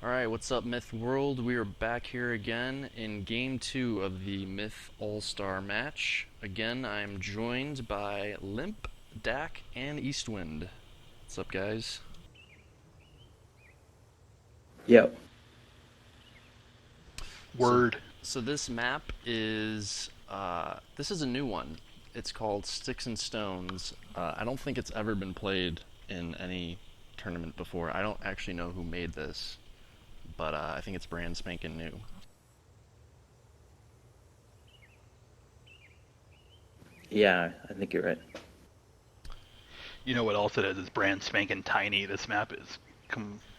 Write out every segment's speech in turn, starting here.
Alright, what's up, Myth World? We are back here again in Game 2 of the Myth All-Star match. Again, I'm joined by Limp, Dak, and Eastwind. What's up, guys? Yep. So, Word. so this map is, this is a new one. It's called Sticks and Stones. I don't think it's ever been played in any tournament before. I don't actually know who made this, but I think it's brand spanking new. Yeah, I think you're right. You know what else it is? It's brand spanking tiny. This map is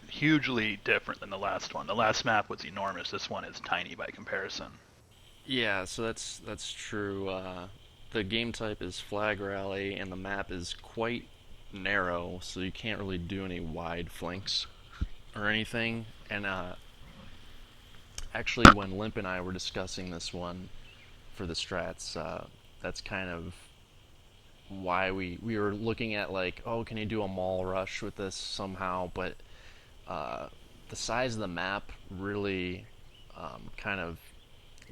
hugely different than the last one. The last map was enormous. This one is tiny by comparison. Yeah, so that's true. The game type is Flag Rally, and the map is quite narrow, so you can't really do any wide flanks or anything. And actually, when Limp and I were discussing this one for the strats, that's kind of why we were looking at like, oh, can you do a mall rush with this somehow? But uh, the size of the map really kind of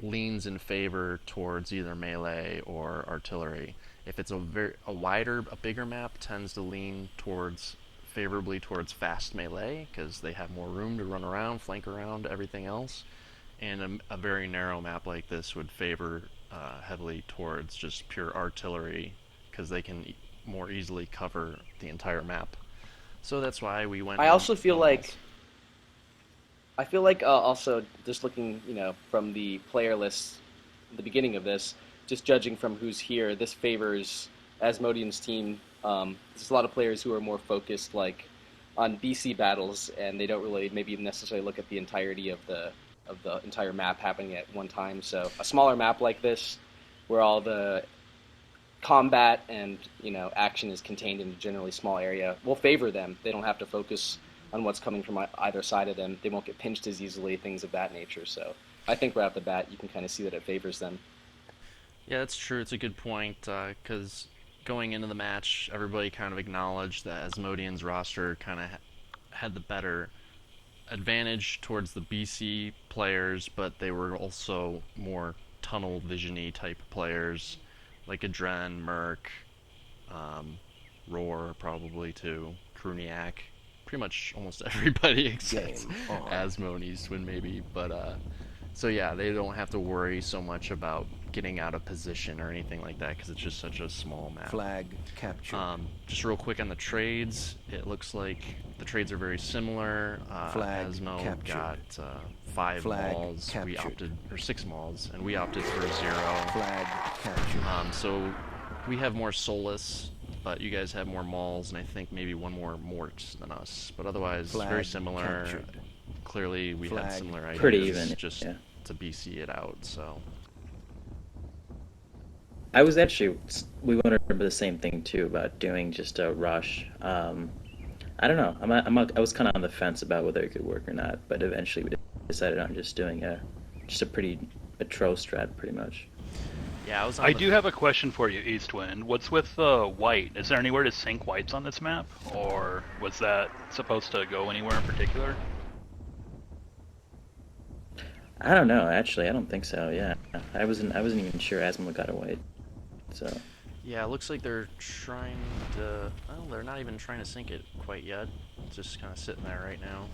leans in favor towards either melee or artillery. If it's a bigger map, tends to lean towards favorably towards fast melee because they have more room to run around, flank around everything else. And a very narrow map like this would favor heavily towards just pure artillery because they can more easily cover the entire map. So that's why we went I also feel on malls. like also just looking, from the player list at the beginning of this, just judging from who's here, this favors Asmodean's team. There's a lot of players who are more focused, like on BC battles, and they don't really maybe necessarily look at the entirety of the entire map happening at one time. So a smaller map like this, where all the combat and action is contained in a generally small area will favor them. They don't have to focus on what's coming from either side of them. They won't get pinched as easily, things of that nature. So I think right off the bat, you can kind of see that it favors them. Yeah, that's true. It's a good point because going into the match, everybody kind of acknowledged that Asmodean's roster kind of had the better advantage towards the BC players, but they were also more tunnel visiony type players, like Adren, Merc, um, Roar probably too, Kruniak, pretty much almost everybody except Game on. Asmodees when maybe, but so yeah, they don't have to worry so much about getting out of position or anything like that because it's just such a small map. Flag captured. Just real quick on the trades, it looks like the trades are very similar. Flag Asmo captured. got 5 Flag malls, we captured. opted, or 6 malls, and we opted for 0. Flag captured. So we have more Solus, but you guys have more malls, and I think maybe one more Morts than us. But otherwise, Flag very similar. captured. Clearly, we had Flag similar ideas, Pretty even, just yeah. to BC it out. So I was actually, we wondered the same thing too about doing just a rush. I don't know. I was kind of on the fence about whether it could work or not, but eventually we decided on just doing just a tro strat pretty much. yeah, I was on I the do have a question for you, Eastwind. What's with white? Is there anywhere to sink whites on this map, or was that supposed to go anywhere in particular? I don't know, actually. I don't think so. Yeah, I wasn't even sure Asmo got away. So Yeah, it looks like they're trying to. Well, they're not even trying to sink it quite yet. It's just kind of sitting there right now.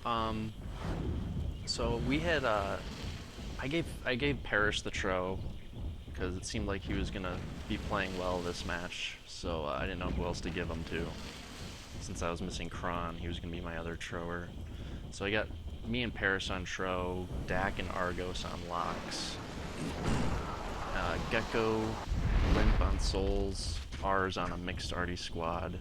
Um, so we had. I gave Parrish the tro because it seemed like he was gonna be playing well this match. So I didn't know who else to give him to. Since I was missing Kron, he was gonna be my other trower. So I got me and Paris on Tro, Dak and Argos on Locks, Gecko, Limp on Souls, ours on a mixed arty squad.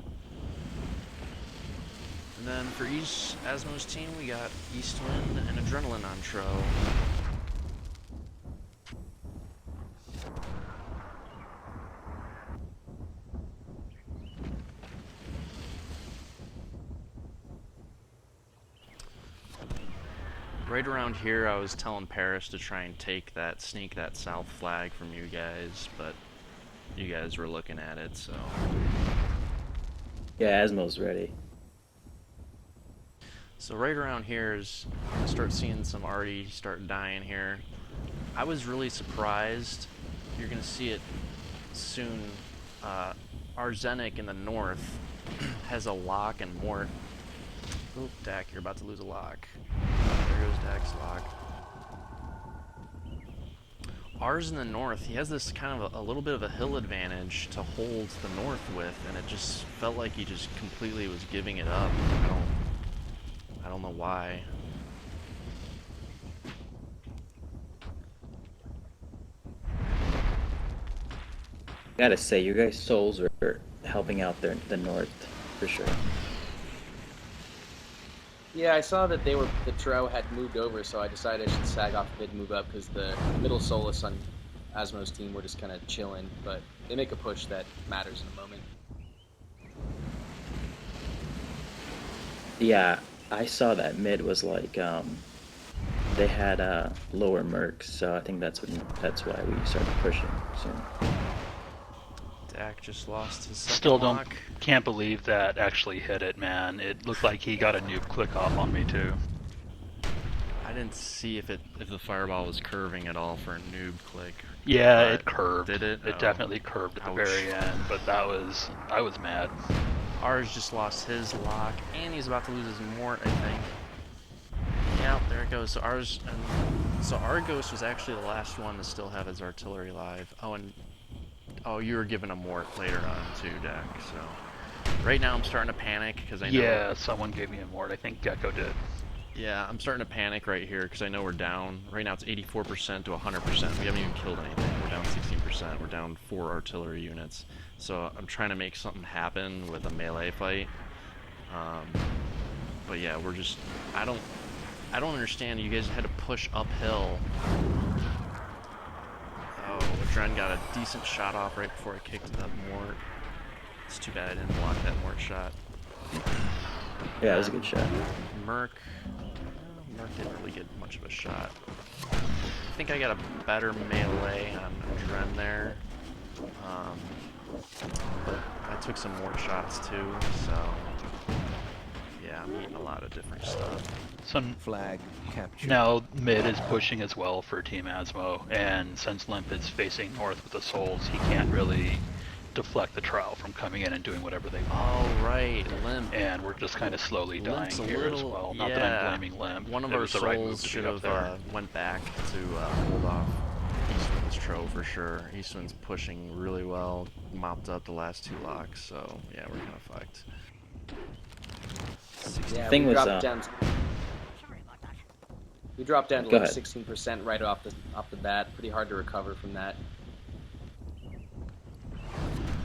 And then for each Asmo's team, we got Eastwind and Adrenaline on Tro. Right around here, I was telling Paris to try and sneak that south flag from you guys, but you guys were looking at it, so. yeah, Asmo's ready. So right around here is I'm gonna start seeing some already start dying here. I was really surprised. You're gonna see it soon. Arzenic in the north has a lock and more. Oop, Dak, you're about to lose a lock. There goes Dak's lock. Ours in the north, he has this kind of a little bit of a hill advantage to hold the north with, and it just felt like he just completely was giving it up. I don't know why. Gotta say, you guys' souls are helping out the north for sure. Yeah, I saw that the Tro had moved over, so I decided I should sag off a bit and move up because the middle Solus on Asmo's team were just kind of chilling, but they make a push that matters in a moment. Yeah, I saw that mid was like they had lower mercs, so I think that's why we started pushing soon. Dak just lost his second Still lock. can't believe that actually hit it, man. It looked like he got a noob click off on me too. I didn't see if the fireball was curving at all for a noob click. Yeah, But it curved. Did it? It Oh. definitely curved at the Ouch. very end, but I was mad. Ours just lost his lock, and he's about to lose his mort, I think. Yeah, there it goes. So our ghost was actually the last one to still have his artillery live. Oh, you were given a mort later on too, Dak. So right now I'm starting to panic because I know. Yeah, someone gave me a mort. I think Gecko did. Yeah, I'm starting to panic right here because I know we're down. Right now it's 84% to 100%. We haven't even killed anything. We're down 16%. We're down 4 artillery units. So I'm trying to make something happen with a melee fight. But yeah, we're just. I don't understand. You guys had to push uphill. Oh, Adren got a decent shot off right before I kicked that mort. It's too bad I didn't block that mort shot. Yeah, it was a good shot. Merc didn't really get much of a shot. I think I got a better melee on Adren there. But I took some more shots too, so yeah, I'm eating a lot of different stuff. So Flag captured. now mid is pushing as well for Team Asmo, and since Limp is facing north with the souls, he can't really deflect the trial from coming in and doing whatever they want. Oh right, Limp. And we're just kind of slowly dying Limp's a here as little, well. Not that yeah. I'm blaming Limp. One of It our was the right move souls to should be up have there. went back to hold off Eastwind's Tro for sure. Eastwind's pushing really well, mopped up the last 2 locks, so yeah, we're kind of fucked. Yeah, Thing we was, dropped down. We dropped down to Go like ahead. 16% right off the bat. Pretty hard to recover from that.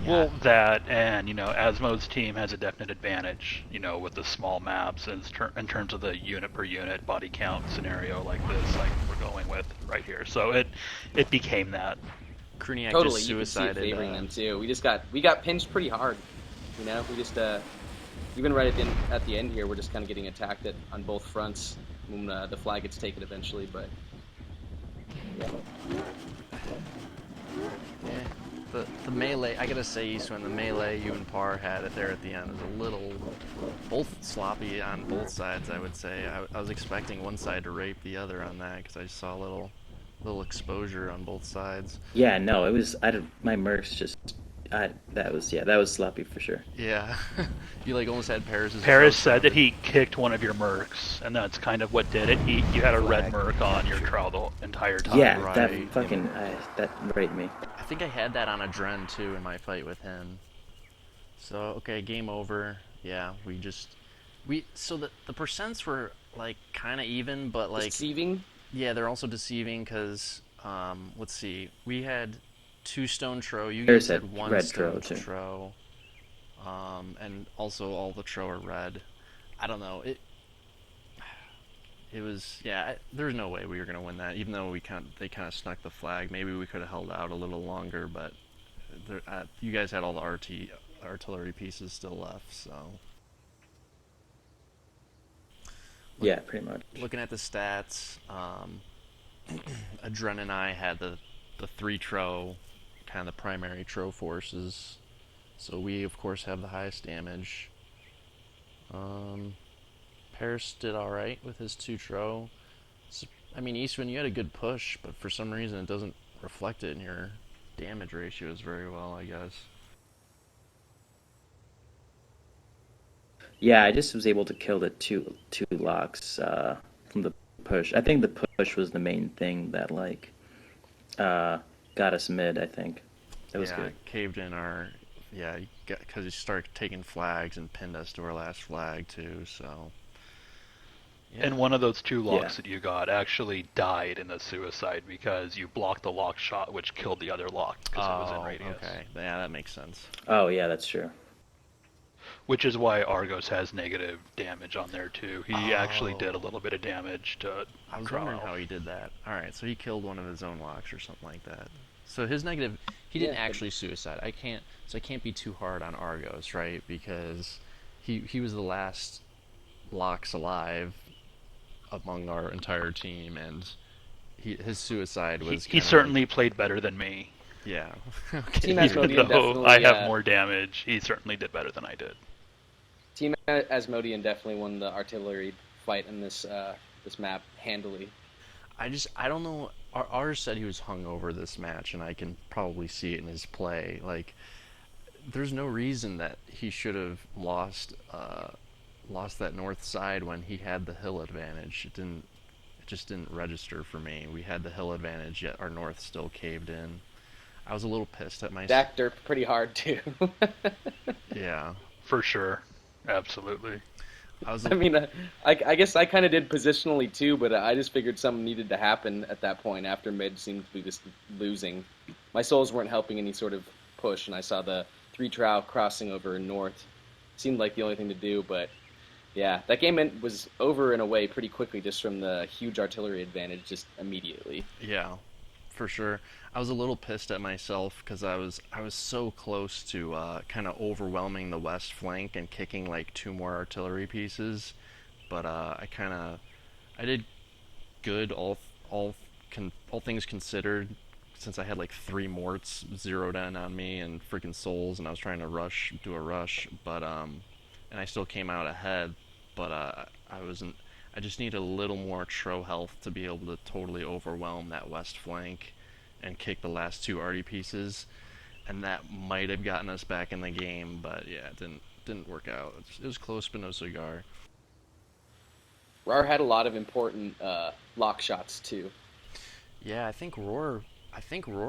Well, that and Asmo's team has a definite advantage, with the small maps in terms of the unit per unit body count scenario like this, like we're going with right here. So it became that. Kruniak Totally, just you can see it suicided. favoring them too. We got pinched pretty hard. We just even right at the end here, we're just kind of getting attacked on both fronts when the flag gets taken eventually. But yeah. Yeah, the melee, I gotta say, Eastwind, the melee you and Par had it there at the end is a little, both sloppy on both sides, I would say. I was expecting one side to rape the other on that because I saw a little exposure on both sides. Yeah, no, it was. My mercs just. That was sloppy for sure. Yeah, you like almost had Paris. Paris said that he kicked one of your mercs, and that's kind of what did it. You had a red merc on your trial the entire time. Yeah, right. that fucking that raped me. I think I had that on Adren too in my fight with him. So okay, game over. Yeah, so the percents were like kind of even, but like Deceiving. yeah, they're also deceiving because let's see, we had 2 stone Tro. You Paris guys had had 1 red stone Tro, too. Tro. And also all the Tro are red. I don't know. It was, yeah, there's no way we were gonna win that. Even though they kind of snuck the flag. Maybe we could have held out a little longer, but you guys had all the artillery pieces still left. So Yeah, pretty much. looking at the stats, Adren and I had the 3 Tro, kind of the primary Tro forces. So we of course have the highest damage. Harris did all right with his 2 tro. I mean, Eastman, you had a good push, but for some reason it doesn't reflect it in your damage ratios very well, I guess. Yeah, I just was able to kill the two locks from the push. I think the push was the main thing that like uh, got us mid. I think that was Yeah, good. caved in our. Yeah, because he started taking flags and pinned us to our last flag too. So yeah, And one of those two Yeah. locks that you got actually died in a suicide because you blocked the lock shot, which killed the other lock because it was in oh, radius. okay, yeah, that makes sense. Oh yeah, that's true. Which is why Argos has negative damage on there too. He actually did a Oh, little bit of damage to I was draw wondering out. how he did that. All right, so he killed one of his own locks or something like that. So his negative, he Yeah, didn't actually suicide. I can't be too hard on Argos, right? Because he was the last locks alive among our entire team, and his suicide He, was he kind of like, certainly played better than me. yeah, okay, Team Even Asmodean though I definitely, have more damage, he certainly did better than I did. Team Asmodean definitely won the artillery fight in this map handily. I don't know. Ours said he was hungover this match, and I can probably see it in his play. Like, there's no reason that he should have lost that north side when he had the hill advantage. It just didn't register for me. We had the hill advantage, yet our north still caved in. I was a little pissed at myself. Dak derped pretty hard too. Yeah, For sure. Absolutely. I was. I mean, I guess I kind of did positionally too, but I just figured something needed to happen at that point after mid seemed to be just losing. My souls weren't helping any sort of push, and I saw the 3 trow crossing over north. Seemed like the only thing to do, but yeah, that game was over in a way pretty quickly just from the huge artillery advantage just immediately. Yeah, for sure. I was a little pissed at myself because I was so close to kind of overwhelming the west flank and kicking like 2 more artillery pieces, but I did good all things considered, since I had like 3 morts zeroed in on me and freaking souls, and I was trying to do a rush, but and I still came out ahead, but I wasn't. I just need a little more tro health to be able to totally overwhelm that west flank and kick the last 2 arty pieces, and that might have gotten us back in the game, but yeah, it didn't work out. It was close, but no cigar. Rar had a lot of important lock shots too. Yeah, I think Roar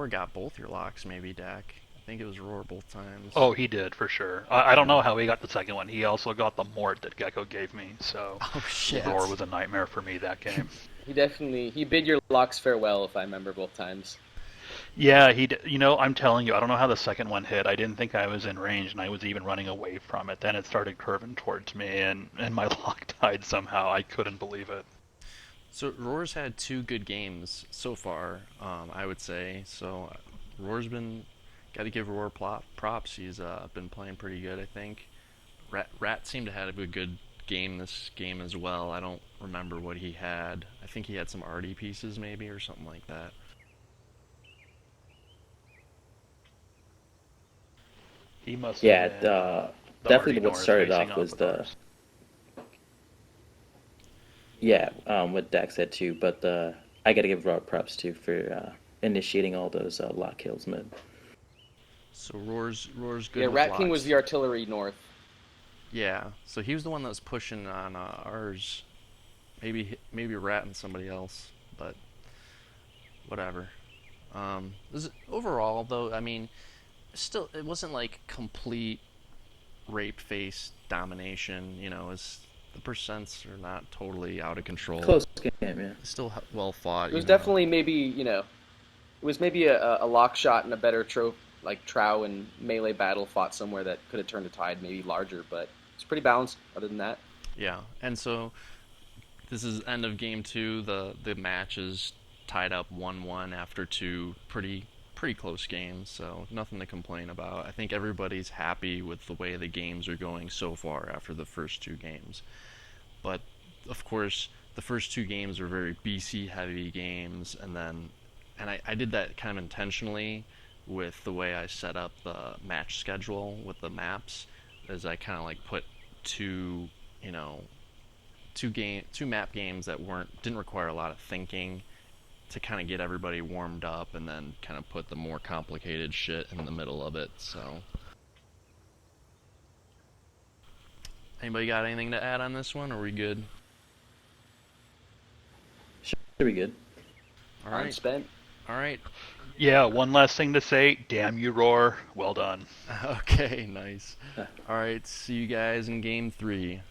got both your locks, maybe Dak. I think it was Roar both times. Oh, he did for sure. I don't Yeah. know how he got the second one. He also got the mort that Gecko gave me, so Oh shit. Roar was a nightmare for me that game. He bid your locks farewell if I remember both times. Yeah, you know, I'm telling you, I don't know how the second one hit. I didn't think I was in range, and I was even running away from it. Then it started curving towards me, and my lock died somehow. I couldn't believe it. So Roar's had 2 good games so far, I would say. So Roar's been got to give Roar props. He's been playing pretty good, I think. Rat seemed to have a good game this game as well. I don't remember what he had. I think he had some arty pieces maybe or something like that. He must have Yeah, been the definitely Artie what North started facing off was with the ours. yeah, what Dak said too. But I got to give Rob props too for initiating all those lock kills mid. So Roar's good Yeah, with Rat King was locks. the artillery north. Yeah, so he was the one that was pushing on ours. Maybe Rat and somebody else, but whatever. Overall, though, I mean, still, it wasn't like complete rape face domination. The percents are not totally out of control. Close game, yeah. It's still well fought. It was definitely maybe it was maybe a lock shot and a better like trow and melee battle fought somewhere that could have turned the tide maybe larger, but it's pretty balanced. Other than that, Yeah, and so this is end of game 2. The match is tied up 1-1 after 2 pretty close games, so nothing to complain about. I think everybody's happy with the way the games are going so far after the first 2 games. But of course, the first 2 games were very BC heavy games, and I did that kind of intentionally with the way I set up the match schedule with the maps, as I kind of like put two, two map games that didn't require a lot of thinking to kind of get everybody warmed up, and then kind of put the more complicated shit in the middle of it. So, anybody got anything to add on this one? Or are we good? Should be good. All I'm right. spent. All right. Yeah, one last thing to say. Damn you, Roar. Well done. Okay, nice. All right, see you guys in game 3.